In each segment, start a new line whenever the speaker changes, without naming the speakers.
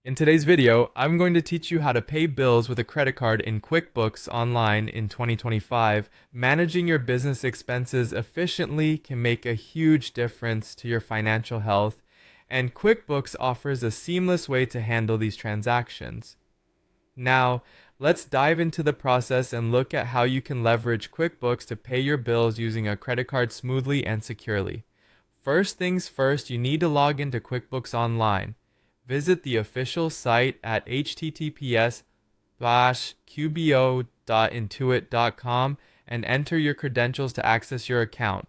In today's video, I'm going to teach you how to pay bills with a credit card in QuickBooks Online in 2025. Managing your business expenses efficiently can make a huge difference to your financial health, and QuickBooks offers a seamless way to handle these transactions. Now, let's dive into the process and look at how you can leverage QuickBooks to pay your bills using a credit card smoothly and securely. First things first, you need to log into QuickBooks Online. Visit the official site at https://qbo.intuit.com and enter your credentials to access your account.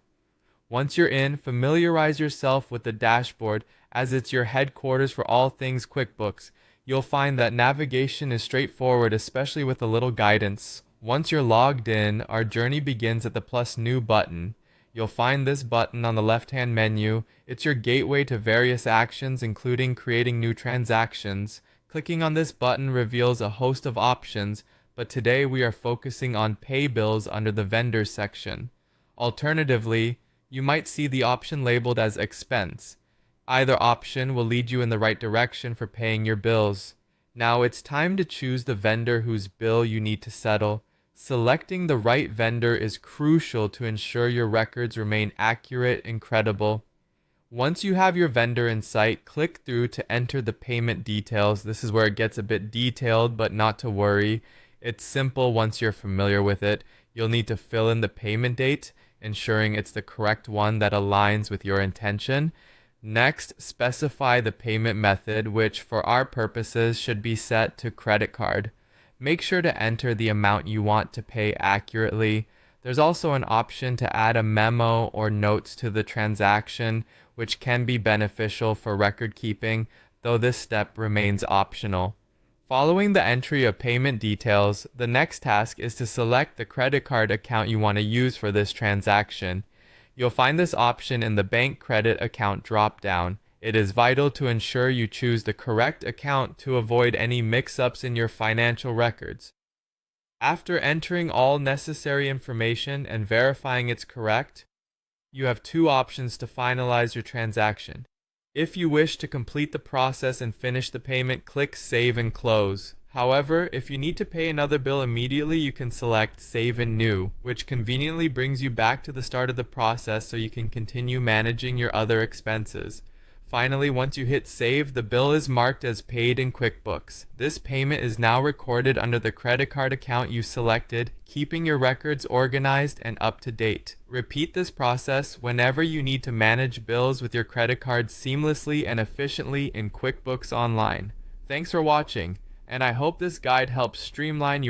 Once you're in, familiarize yourself with the dashboard as it's your headquarters for all things QuickBooks. You'll find that navigation is straightforward, especially with a little guidance. Once you're logged in, our journey begins at the plus new button. You'll find this button on the left-hand menu. It's your gateway to various actions, including creating new transactions. Clicking on this button reveals a host of options, but today we are focusing on pay bills under the vendors section. Alternatively, you might see the option labeled as expense. Either option will lead you in the right direction for paying your bills. Now it's time to choose the vendor whose bill you need to settle. Selecting the right vendor is crucial to ensure your records remain accurate and credible. Once you have your vendor in sight, click through to enter the payment details. This is where it gets a bit detailed, but not to worry. It's simple once you're familiar with it. You'll need to fill in the payment date, ensuring it's the correct one that aligns with your intention. Next, specify the payment method, which for our purposes should be set to credit card. Make sure to enter the amount you want to pay accurately. There's also an option to add a memo or notes to the transaction, which can be beneficial for record keeping, though this step remains optional. Following the entry of payment details, the next task is to select the credit card account you want to use for this transaction. You'll find this option in the bank credit account drop-down. It is vital to ensure you choose the correct account to avoid any mix-ups in your financial records. After entering all necessary information and verifying it's correct, you have two options to finalize your transaction. If you wish to complete the process and finish the payment, click Save and Close. However, if you need to pay another bill immediately, you can select Save and New, which conveniently brings you back to the start of the process so you can continue managing your other expenses. Finally, once you hit save, the bill is marked as paid in QuickBooks. This payment is now recorded under the credit card account you selected, keeping your records organized and up to date. Repeat this process whenever you need to manage bills with your credit card seamlessly and efficiently in QuickBooks Online. Thanks for watching, and I hope this guide helps streamline your